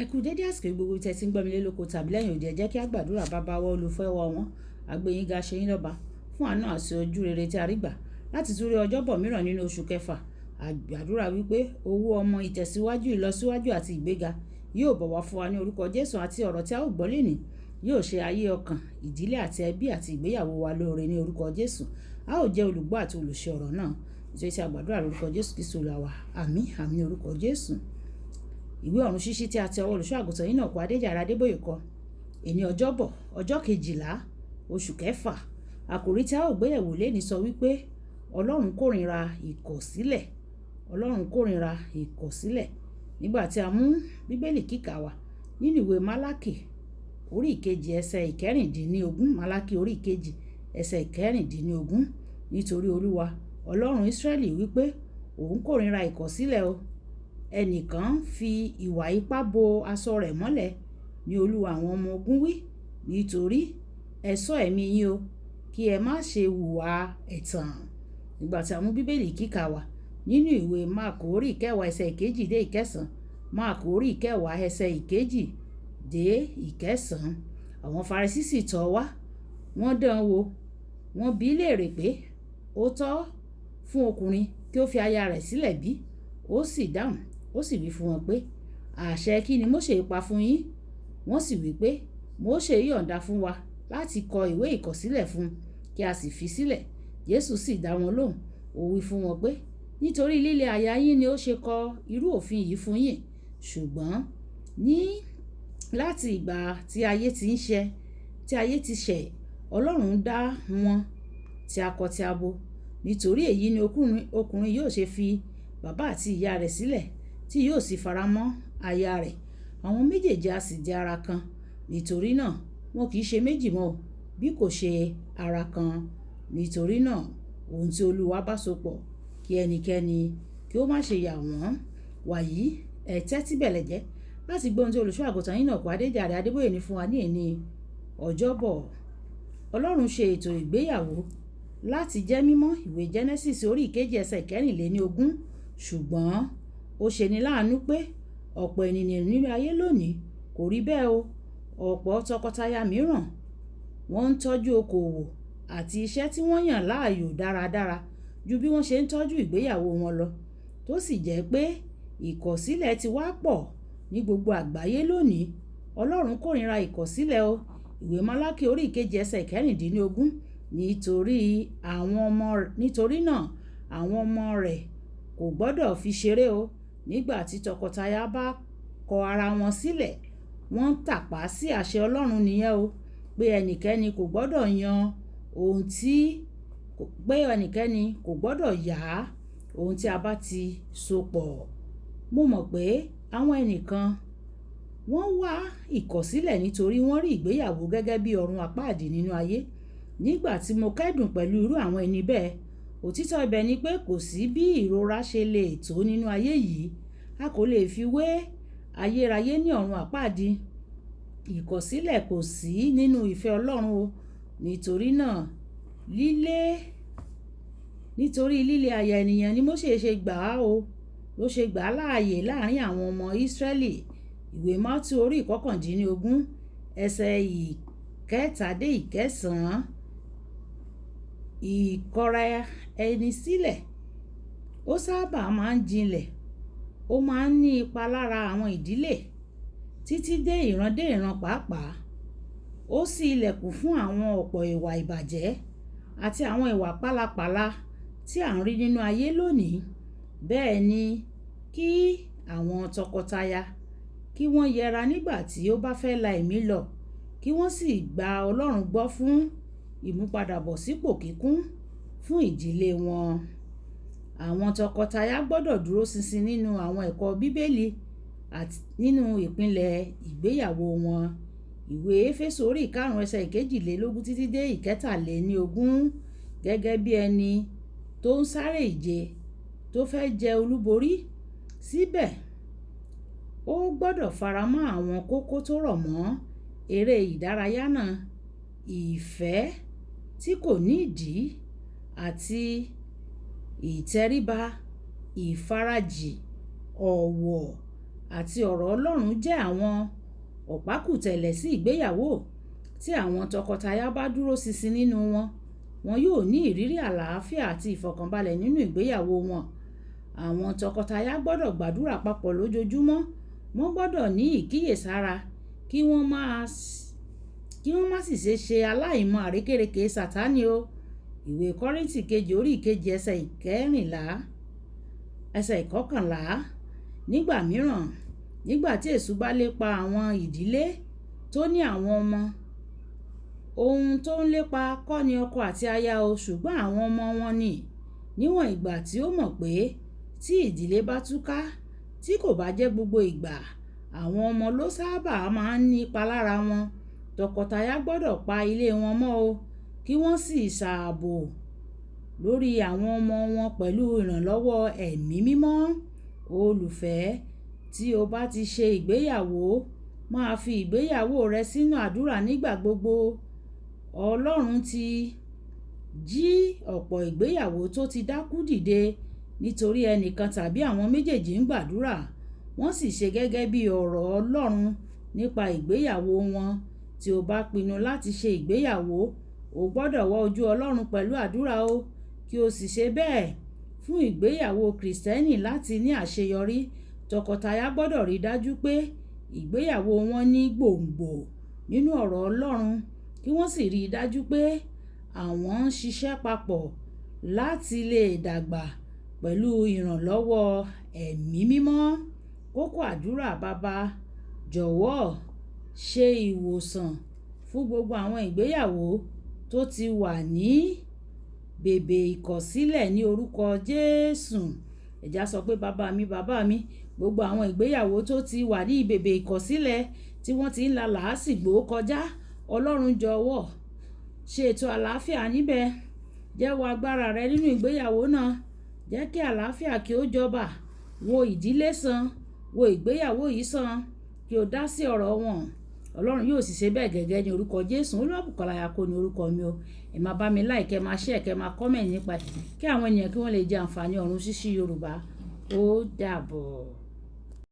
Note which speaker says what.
Speaker 1: Ẹ kú dédé àsìkò gbogbo tí ẹ ti ń gbọ́ mi lé lóko tàbí lẹ́yìn òde, ẹ jẹ́ kí a gbàdúrà. Bàbá wa olùfẹ́ wa wọn àgbéyìn ga ṣe yín lọ́ba fún àánú àti ojú rere tí a rí gbà láti tún rí ọjọ́bọ̀ mìíràn nínú oṣù kẹfà. Àgbàdúrà wípé owó ọmọ, ìtẹ̀síwájú, ìlọsíwájú àti ìgbéga yóò bọ̀ wá fún wa ní orúkọ Jésù, àti ọ̀rọ̀ tí a ó gbọ́ lénìí yóò ṣe ayé ọkàn, ìdílé àti ẹbí àti ìgbéyàwó wa lóore ní orúkọ Jésù. A ó jẹ́ olùgbọ́ àti olùṣe ọ̀rọ̀ náà nítorí tí a gbàdúrà lórúkọ Jésù Kristi Olúwa wa. Àmín àmín orúkọ Jésù. Ìwé ọ̀run ṣíṣí tí a ti ọwọ́ olùṣọ́ àgùntàn Enoch Adéjàre Adébóyè kọ. Èní ọjọ́bọ̀ ọjọ́ 12 oṣù kẹfà. Àkòrí tí a ó gbé yẹ̀wò lénìí sọ wípé Ọlọ́run kórìíra ìkọ̀sílẹ̀. Ọlọ́run kórìíra ìkọ̀sílẹ̀. Nígbà tí a mú Bíbélì kíkà wa nínú ìwé Málákì orí ìkejì ẹsẹ̀ ìkẹrìndínlógún. Málákì orí ìkejì ẹsẹ̀ ìkẹrìndínlógún. Nítorí Olúwa Ọlọ́run Ísírẹ́lì wípé òun kórìíra ìkọ̀sílẹ̀ o. Ẹnìkan fi ìwà ipá bo aṣọ rẹ̀ mọ́lẹ̀ ní Olúwa àwọn ọmọ ogun wí. Nítorí ẹ ṣọ́ ẹ̀mí yín o, kí ẹ má ṣe hùwà ẹ̀tàn. Nígbà tí a mú Bíbélì kíkà wa nínú ìwé Máàkù orí ìkẹwàá ẹsẹ̀ ìkejì dé ìkẹsàn. Máàkù orí ìkẹwàá ẹsẹ̀ ìkejì dé ìkẹsàn. Àwọn Farisí sì tọ̀ wá, wọ́n dán wò, wọ́n bi í léèrè pé ó tọ́ fún ọkùnrin kí ó fi aya rẹ̀ sílẹ̀ bí? Ó sì dáhùn, ó sì wí fún wọn pé àṣẹ kí ni Mósè pa fún yín? Wọ́n sì wí pé Mósè yọ̀ǹda fún wa láti kọ ìwé ìkọ̀sílẹ̀ fún kí a sì fi sílẹ̀. Jésù sì dá wọn lóhùn, ó wí fún wọn pé nítorí líle àyà yín ni ó ṣe kọ irú òfin yìí fún yín. Ṣùgbọ́n láti ìgbà tí ayé ti ṣẹ̀, Ọlọ́run dá wọn ti akọ ti abo. Nítorí èyí ni ọkùnrin yóò ṣe fi bàbá àti ìyá rẹ̀ sílẹ̀, tí yóò sì faramọ́ aya rẹ̀. Àwọn méjèèjì a sì di ara kan. Nítorí náà wọn kì í ṣe méjì mọ́, bí kò ṣe ara kan. Nítorí náà ohun tí Olúwa bá so pọ̀, kí ẹnikẹ́ni kí ó má ṣe yà wọ́n. Wàyí ẹ tẹ́tí bẹ̀lẹ̀ jẹ́ láti gbọ́ ohun tí olùṣọ́ àgùntàn Enoch Adéjàre Adébóyè ní fún wa ní èní ọjọ́bọ̀. Ọlọ́run ṣe ètò ìgbéyàwó láti jẹ́ mímọ́. Ìwé Genesis orí ìkejì ẹsẹ̀ ìkẹrìnlélógún. Ṣùgbọ́n ó ṣe ni láàánú pé ọ̀pọ̀ ènìyàn nínú ayé lónìí kò rí bẹ́ẹ̀ o. Ọ̀pọ̀ tọkọtaya mìíràn wọ́n ń tọ́jú okòwò àti iṣẹ́ tí wọ́n yàn láàyò dáradára ju bí wọ́n ṣe ń tọ́jú ìgbéyàwó wọn lọ, tó sì jẹ́ pé ìkọ̀sílẹ̀ ti wá pọ̀ ní gbogbo àgbáyé lónìí. Ọlọ́run kórìíra ìkọ̀sílẹ̀ o. Ìwé Málákì orí ìkejì ẹsẹ̀ ìkẹrìndínlógún. Nítorí náà àwọn ọmọ rẹ̀ kò gbọ́dọ̀ fi ṣeré o. Nígbà tí tọkọtaya bá kọ ara wọn sílẹ̀, wọ́n ń tàpá sí àṣẹ Ọlọ́run nìyẹn o, pé ẹnikẹ́ni kò gbọ́dọ̀ yà ohun tí a bá ti so pọ̀. Mo mọ̀ pé àwọn ẹnìkan wọ́n wá ìkọ̀sílẹ̀ nítorí wọ́n rí ìgbéyàwó gẹ́gẹ́ bí ọ̀run àpáàdì nínú ayé. Nígbà tí mo kẹ́dùn pẹ̀lú irú àwọn ẹni bẹ́ẹ̀, òtítọ́ ibẹ̀ ni pé kò sí bí ìrora ṣe lè tó nínú ayé yìí. A kò lè fi wé ayérayé ní ọ̀run àpáàdì. Ìkọ̀sílẹ̀ kò sí nínú ìfẹ́ Ọlọ́run o. Nítorí líle àyà ènìyàn ni Mósè ṣe gbà á o. Ló ṣe gbà á láàyè láàrin àwọn ọmọ Ísírẹ́lì. Ìwé Mátíù orí ìkọkàndínlógún ẹsẹ̀ ìkẹta dé ìkẹsàn. Ìkọra ẹni sílẹ̀ ó sábà máa ń jinlẹ̀. Ó máa ń ní ipa lára àwọn ìdílé títí dé ìran pàápàá. Ó ṣí ilẹ̀kùn fún àwọn ọ̀pọ̀ ìwà ìbàjẹ́ àti àwọn ìwà pálapàla tí à ń rí nínú ayé lónìí. Bẹ́ẹ̀ ni kí àwọn tọkọtaya kí wọ́n yẹra nígbà tí ó bá fẹ́ la ẹ̀mí lọ, kí wọ́n sì gba Ọlọ́run gbọ́ fún ìmúpadàbọ̀sípò kíkún fún ìdílé wọn. Àwọn tọkọtaya gbọ́dọ̀ dúró ṣinṣin nínú àwọn ẹ̀kọ́ Bíbélì àti nínú ìpìlẹ̀ ìgbéyàwó wọn. Ìwé Éfésù orí 5 ẹsẹ̀ ìkejìlélógún títí dé ìkẹtàléníogún. Gẹ́gẹ́ bí ẹni tó ń sáré ìje tó fẹ́ jẹ olúborí, síbẹ̀ ó gbọ́dọ̀ faramọ́ àwọn kókó tó rọ̀ mọ́ eré ìdárayá náà: ìfẹ́ tí kò nídìí àti ìtẹríba, ìfarajì, ọ̀wọ̀ àti ọ̀rọ̀ Ọlọ́run jẹ́ àwọn ọ̀pákùtẹ̀lẹ̀ sí ìgbéyàwó. Tí àwọn tọkọtaya bá dúró ṣinṣin nínú wọn yóò ní ìrírí àlàáfíà àti ìfọ̀kànbalẹ̀ nínú ìgbéyàwó wọn. Àwọn tọkọtaya gbọ́dọ̀ gbàdúrà papọ̀ lójoojúmọ́. Wọ́n gbọ́dọ̀ ní ìkíyèsára kí wọ́n má sì ṣe aláìmọ̀ àrékérekè Sátánì o. Ìwé Kọ́ríńtì kejì orí ìkejì ẹsẹ̀ ìkọkànlá. Nígbà mìíràn, nígbà tí èṣù bá lépa àwọn ìdílé tó ní àwọn ọmọ, ohun tó ń lépa kọ́ ni ọkọ àti aya o, ṣùgbọ́n àwọn ọmọ wọn ni. Níwọ̀n ìgbà tí ó mọ̀ pé tí ìdílé bá túká, tí kò bá jẹ́ gbogbo ìgbà, àwọn ọmọ ló sábà máa ń nípa lára wọn. Tọkọtaya gbọ́dọ̀ pa ilé wọn mọ́ o, kí wọ́n sì ṣààbò lórí àwọn ọmọ wọn pẹ̀lú ìrànlọ́wọ́ Ẹ̀mí Mímọ́. Olùfẹ́, tí o bá ti ṣe ìgbéyàwó, máa fi ìgbéyàwó rẹ sínú àdúrà nígbà gbogbo. Ọlọ́run ti jí ọ̀pọ̀ ìgbéyàwó tó ti dákú dìde nítorí ẹnìkan tàbí àwọn méjèèjì ń gbàdúrà. Wọ́n sì ṣe gẹ́gẹ́ bí ọ̀rọ̀ Ọlọ́run nípa ìgbéyàwó wọn. Tí o bá pinnu láti ṣe ìgbéyàwó, o gbọ́dọ̀ wá ojú Ọlọ́run pẹ̀lú àdúrà o, kí o sì ṣe bẹ́ẹ̀. Fún ìgbéyàwó Kristẹni láti ní àṣeyọrí, tọkọtaya gbọ́dọ̀ rí dájú pé ìgbéyàwó wọn ní gbòǹgbò nínú ọ̀rọ̀ Ọlọ́run, kí wọ́n sì rí dájú pé àwọn ń ṣiṣẹ́ papọ̀ láti lè dàgbà pẹ̀lú ìrànlọ́wọ́ Ẹ̀mí Mímọ́. Kókó àdúrà: Baba, jọ̀wọ́ ṣe ìwòsàn fún gbogbo àwọn ìgbéyàwó tó ti wà ní bèbè ìkọ̀sílẹ̀ ní orúkọ Jésù. Ẹ̀já sọ pé bàbá mi, gbogbo àwọn ìgbéyàwó tó ti wà ní bèbè ìkọ̀sílẹ̀ tí wọ́n ti ń la làásìgbò kọjá, Ọlọ́run jọ̀wọ́ ṣe ètò àlàáfíà níbẹ̀. Jẹ́wọ́ agbára rẹ nínú ìgbéyàwó náà. Jẹ́ kí àlàáfíà kí ó jọba. Wo ìdílé sàn, wo ìgbéyàwó yìí sàn, kí o dá sí ọ̀rọ̀ wọn. Ọlọ́run yóò sì ṣe bẹ́ẹ̀ gẹ́gẹ́ ní orúkọ Jésù. Olúwàbùkọ́lá Ayako ní orúkọ mi o. Ẹ máa bá mi like, ẹ máa share, ẹ máa comment nípa kí àwọn ènìyàn kí wọ́n lè jẹ àǹfààní ọ̀run ṣíṣí Yorùbá. Ó dàbọ̀.